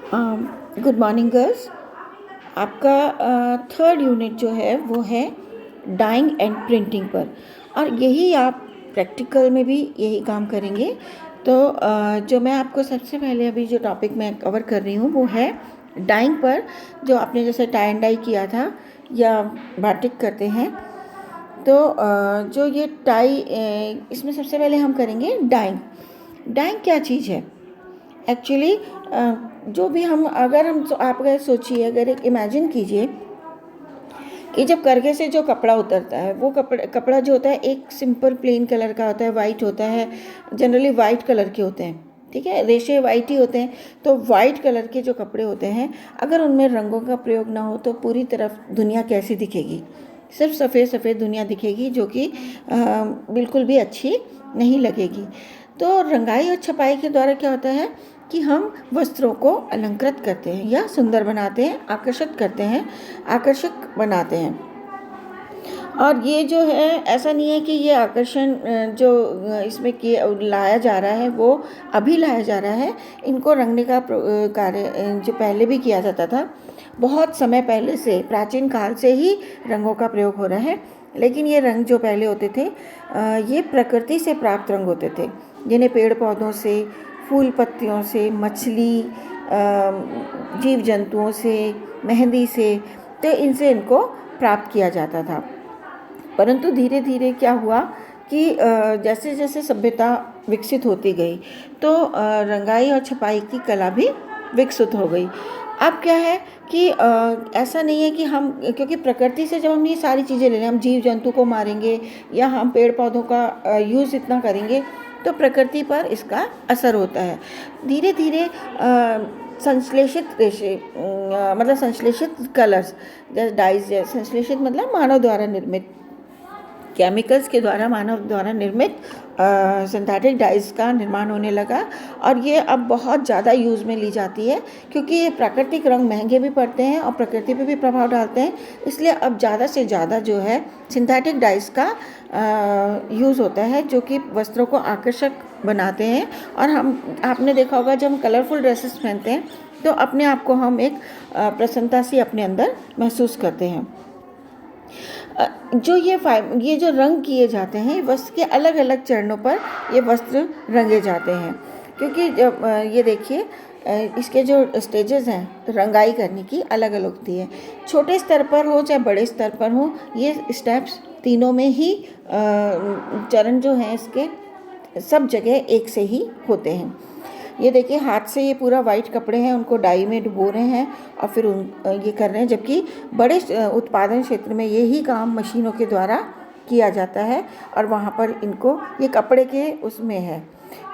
Good morning girls. आपका third unit जो है वो है डाइंग एंड प्रिंटिंग पर, और यही आप प्रैक्टिकल में भी यही काम करेंगे। तो जो मैं आपको सबसे पहले अभी जो टॉपिक मैं कवर कर रही हूँ वो है डाइंग पर। जो आपने जैसे टाई एंड डाई किया था या बाटिक करते हैं, तो जो ये टाई, इसमें सबसे पहले हम करेंगे डाइंग। डाइंग क्या चीज़ है एक्चुअली? जो भी हम आप अगर सोचिए, अगर एक इमेजिन कीजिए कि जब करघे से जो कपड़ा उतरता है, वो कपड़ा जो होता है एक सिंपल प्लेन कलर का होता है, वाइट होता है, जनरली वाइट कलर के होते हैं, ठीक है, रेशे वाइट ही होते हैं। तो वाइट कलर के जो कपड़े होते हैं, अगर उनमें रंगों का प्रयोग ना हो तो पूरी तरफ दुनिया कैसी दिखेगी? सिर्फ सफ़ेद सफ़ेद दुनिया दिखेगी, जो कि बिल्कुल भी अच्छी नहीं लगेगी। तो रंगाई और छपाई के द्वारा क्या होता है कि हम वस्त्रों को अलंकृत करते हैं या सुंदर बनाते हैं, आकर्षित करते हैं, आकर्षक बनाते हैं। और ये जो है, ऐसा नहीं है कि ये आकर्षण जो इसमें लाया जा रहा है वो अभी लाया जा रहा है। इनको रंगने का कार्य जो पहले भी किया जाता था, बहुत समय पहले से, प्राचीन काल से ही रंगों का प्रयोग हो रहा है। लेकिन ये रंग जो पहले होते थे, ये प्रकृति से प्राप्त रंग होते थे, जिन्हें पेड़ पौधों से, फूल पत्तियों से, मछली, जीव जंतुओं से, मेहंदी से, तो इनसे इनको प्राप्त किया जाता था। परंतु धीरे धीरे क्या हुआ कि जैसे जैसे सभ्यता विकसित होती गई, तो रंगाई और छपाई की कला भी विकसित हो गई। अब क्या है कि ऐसा नहीं है कि हम, क्योंकि प्रकृति से जब हम ये सारी चीज़ें ले रहे हैं, हम जीव जंतु को मारेंगे या हम पेड़ पौधों का यूज़ इतना करेंगे, तो प्रकृति पर इसका असर होता है। धीरे धीरे संश्लेषित रेशे, मतलब संश्लेषित कलर्स, जैसे डाइज, संश्लेषित मतलब मानव द्वारा निर्मित, केमिकल्स के द्वारा मानव द्वारा निर्मित सिंथेटिक डाइज का निर्माण होने लगा। और ये अब बहुत ज़्यादा यूज़ में ली जाती है, क्योंकि ये प्राकृतिक रंग महंगे भी पड़ते हैं और प्रकृति पे भी प्रभाव डालते हैं। इसलिए अब ज़्यादा से ज़्यादा जो है सिंथेटिक डाइज का यूज़ होता है, जो कि वस्त्रों को आकर्षक बनाते हैं। और आपने देखा होगा, जब हम कलरफुल ड्रेसेस पहनते हैं तो अपने आप को हम एक प्रसन्नता सी अपने अंदर महसूस करते हैं। जो ये जो रंग किए जाते हैं, वस्त्र के अलग अलग चरणों पर ये वस्त्र रंगे जाते हैं। क्योंकि जब ये देखिए, इसके जो स्टेजेस हैं रंगाई करने की, अलग अलग होती है। छोटे स्तर पर हो चाहे बड़े स्तर पर हो, ये स्टेप्स तीनों में ही चरण जो हैं इसके सब जगह एक से ही होते हैं। ये देखिए, हाथ से ये पूरा वाइट कपड़े हैं, उनको डाई में डुबो रहे हैं और फिर ये कर रहे हैं। जबकि बड़े उत्पादन क्षेत्र में यही काम मशीनों के द्वारा किया जाता है, और वहाँ पर इनको ये कपड़े के उसमें है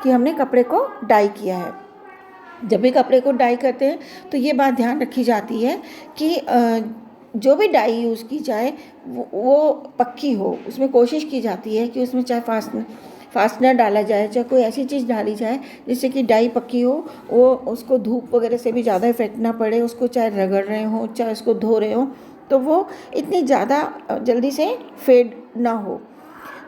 कि हमने कपड़े को डाई किया है। जब भी कपड़े को डाई करते हैं तो ये बात ध्यान रखी जाती है कि जो भी डाई यूज़ की जाए वो पक्की हो। उसमें कोशिश की जाती है कि उसमें चाहे फास्टनर डाला जाए, चाहे कोई ऐसी चीज़ डाली जाए जिससे कि डाई पक्की हो, वो उसको धूप वगैरह से भी ज़्यादा इफेक्ट ना पड़े। उसको चाहे रगड़ रहे हो, चाहे उसको धो रहे हो, तो वो इतनी ज़्यादा जल्दी से फेड ना हो।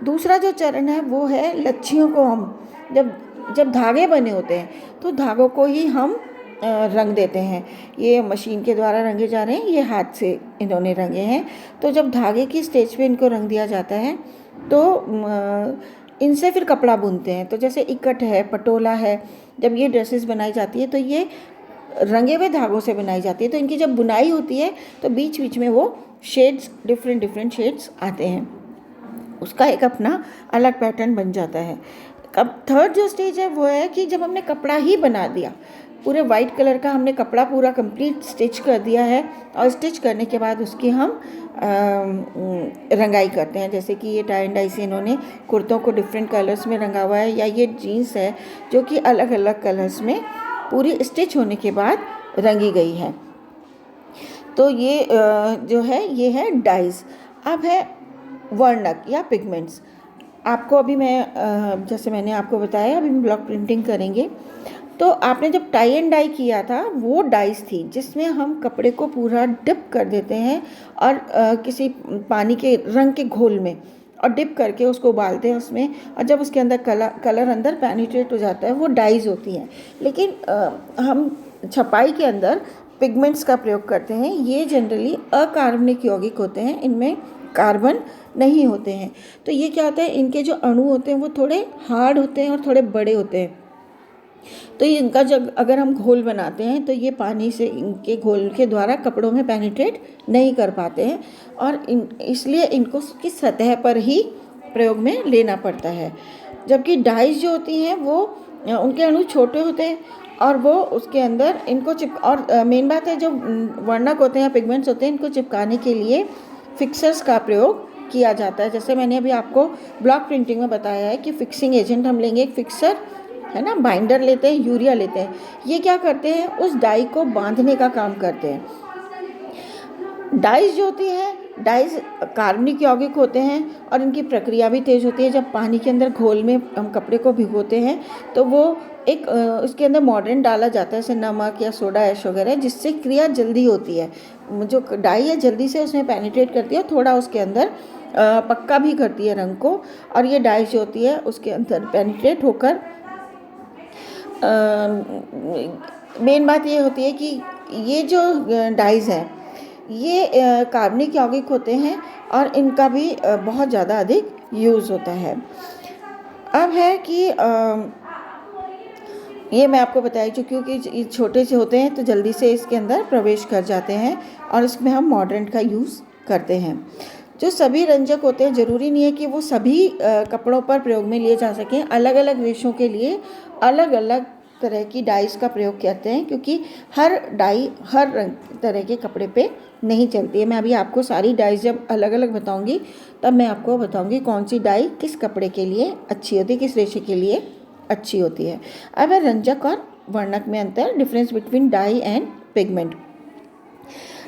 दूसरा जो चरण है वो है लच्छियों को हम, जब धागे बने होते हैं तो धागों को ही हम रंग देते हैं। ये मशीन के द्वारा रंगे जा रहे हैं, ये हाथ से इन्होंने रंगे हैं। तो जब धागे की स्टेज पे इनको रंग दिया जाता है तो इनसे फिर कपड़ा बुनते हैं। तो जैसे इकट है, पटोला है, जब ये ड्रेसेस बनाई जाती है तो ये रंगे हुए धागों से बनाई जाती है। तो इनकी जब बुनाई होती है तो बीच बीच में वो शेड्स, डिफरेंट शेड्स आते हैं, उसका एक अपना अलग पैटर्न बन जाता है। अब थर्ड जो स्टेज है वो है कि जब हमने कपड़ा ही बना दिया, पूरे वाइट कलर का हमने कपड़ा पूरा कंप्लीट स्टिच कर दिया है, और स्टिच करने के बाद उसकी हम रंगाई करते हैं। जैसे कि ये टाई एंड डाई से इन्होंने कुर्तों को डिफरेंट कलर्स में रंगा हुआ है, या ये जीन्स है जो कि अलग अलग कलर्स में पूरी स्टिच होने के बाद रंगी गई है। तो ये जो है ये है डाइज। अब है वर्णक या पिगमेंट्स। आपको अभी मैं जैसे मैंने आपको बताया, अभी हम ब्लॉक प्रिंटिंग करेंगे। तो आपने जब टाई एंड डाई किया था वो डाइस थी, जिसमें हम कपड़े को पूरा डिप कर देते हैं और किसी पानी के रंग के घोल में, और डिप करके उसको उबालते हैं उसमें, और जब उसके अंदर कलर अंदर पेनिट्रेट हो जाता है वो डाइज होती हैं। लेकिन हम छपाई के अंदर पिगमेंट्स का प्रयोग करते हैं, ये जनरली अकार्बनिक यौगिक होते हैं, इनमें कार्बन नहीं होते हैं। तो ये क्या होता है, इनके जो अणु होते हैं वो थोड़े हार्ड होते हैं और थोड़े बड़े होते हैं। तो इनका जब अगर हम घोल बनाते हैं तो ये पानी से इनके घोल के द्वारा कपड़ों में पेनिट्रेट नहीं कर पाते हैं, और इसलिए इनको की सतह पर ही प्रयोग में लेना पड़ता है। जबकि डाइज जो होती हैं वो उनके अणु छोटे होते हैं और वो उसके अंदर इनको और मेन बात है, जो वर्णक होते हैं, पिगमेंट्स होते हैं, इनको चिपकाने के लिए फिक्सर्स का प्रयोग किया जाता है। जैसे मैंने अभी आपको ब्लॉक प्रिंटिंग में बताया है कि फिक्सिंग एजेंट हम लेंगे, एक फिक्सर है ना, बाइंडर लेते हैं, यूरिया लेते हैं। ये क्या करते हैं, उस डाई को बांधने का काम करते हैं। डाइज जो होती है, डाइज कार्बनिक यौगिक होते हैं और इनकी प्रक्रिया भी तेज होती है। जब पानी के अंदर घोल में हम कपड़े को भिगोते हैं तो वो एक उसके अंदर मॉडर्न डाला जाता है, जैसे नमक या सोडा ऐश वगैरह, जिससे क्रिया जल्दी होती है। जो डाई है जल्दी से उसमें पेनिट्रेट करती है, थोड़ा उसके अंदर पक्का भी करती है रंग को, और ये डाई जो होती है उसके अंदर पेनिट्रेट होकर मेन बात ये होती है कि ये जो डाइज हैं ये कार्बनिक यौगिक होते हैं और इनका भी बहुत ज़्यादा अधिक यूज़ होता है। अब है कि ये मैं आपको बताई चुकी हूँ कि ये छोटे से होते हैं तो जल्दी से इसके अंदर प्रवेश कर जाते हैं और इसमें हम मॉडर्न का यूज़ करते हैं। जो सभी रंजक होते हैं, ज़रूरी नहीं है कि वो सभी कपड़ों पर प्रयोग में लिए जा सकें। अलग अलग रेशों के लिए अलग अलग तरह की डाइस का प्रयोग करते हैं, क्योंकि हर डाई हर रंग तरह के कपड़े पे नहीं चलती है। मैं अभी आपको सारी डाइस जब अलग अलग बताऊंगी तब मैं आपको बताऊंगी कौन सी डाई किस कपड़े के लिए अच्छी होती है, किस रेशे के लिए अच्छी होती है। अब है रंजक और वर्णक में अंतर, difference between dye and pigment.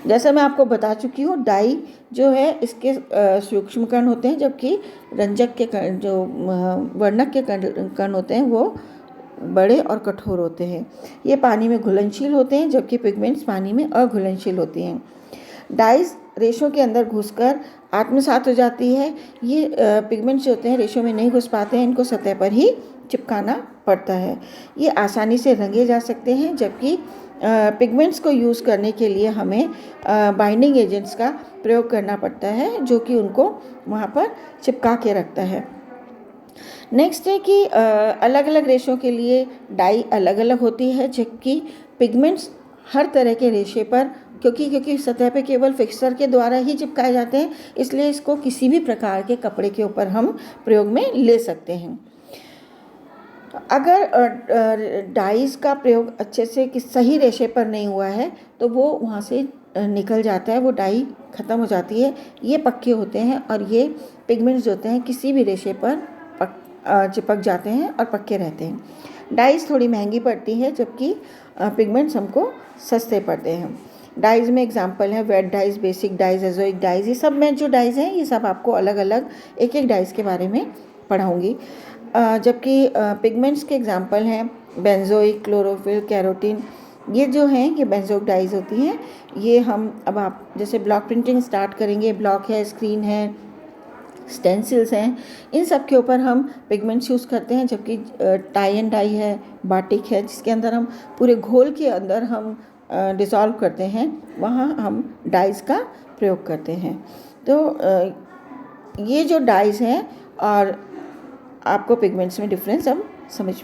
जैसा मैं आपको बता चुकी हूँ, डाई जो है इसके सूक्ष्म कण होते हैं, जबकि रंजक के कण, जो वर्णक के कण होते हैं, वो बड़े और कठोर होते हैं। ये पानी में घुलनशील होते हैं, जबकि पिगमेंट्स पानी में अघुलनशील होती हैं। डाइज रेशों के अंदर घुसकर आत्मसात हो जाती है। ये पिगमेंट्स जो होते हैं रेशों में नहीं घुस पाते हैं, इनको सतह पर ही चिपकाना पड़ता है। ये आसानी से रंगे जा सकते हैं, जबकि पिगमेंट्स को यूज़ करने के लिए हमें बाइंडिंग एजेंट्स का प्रयोग करना पड़ता है, जो कि उनको वहाँ पर चिपका के रखता है। नेक्स्ट है कि अलग अलग रेशों के लिए डाई अलग अलग होती है, जबकि पिगमेंट्स हर तरह के रेशे पर, क्योंकि सतह पे केवल फिक्सर के द्वारा ही चिपकाए जाते हैं, इसलिए इसको किसी भी प्रकार के कपड़े के ऊपर हम प्रयोग में ले सकते हैं। अगर डाइज का प्रयोग अच्छे से सही रेशे पर नहीं हुआ है तो वो वहाँ से निकल जाता है, वो डाई ख़त्म हो जाती है। ये पक्के होते हैं और ये पिगमेंट्स जो होते हैं किसी भी रेशे पर चिपक जाते हैं और पक्के रहते हैं। डाइज थोड़ी महंगी पड़ती है, जबकि पिगमेंट्स हमको सस्ते पड़ते हैं। डाइज में एग्जांपल है vat dyes, basic dyes, azoic dyes. ये सब में जो डाइज हैं ये सब आपको अलग अलग एक एक डाइज के बारे में पढ़ाऊँगी। जबकि पिगमेंट्स के एग्जांपल हैं बेंजोइक, क्लोरोफिल, कैरोटीन। ये जो हैं ये बेंजोइक डाइज होती हैं। ये हम अब आप जैसे ब्लॉक प्रिंटिंग स्टार्ट करेंगे, ब्लॉक है, स्क्रीन है, स्टेंसिल्स हैं, इन सब के ऊपर हम पिगमेंट्स यूज़ करते हैं। जबकि टाई एंड डाई है, बाटिक है, जिसके अंदर हम पूरे घोल के अंदर हम डिसॉल्व करते हैं, वहाँ हम डाइज का प्रयोग करते हैं। तो ये जो डाइज हैं और आपको पिगमेंट्स में डिफरेंस अब समझ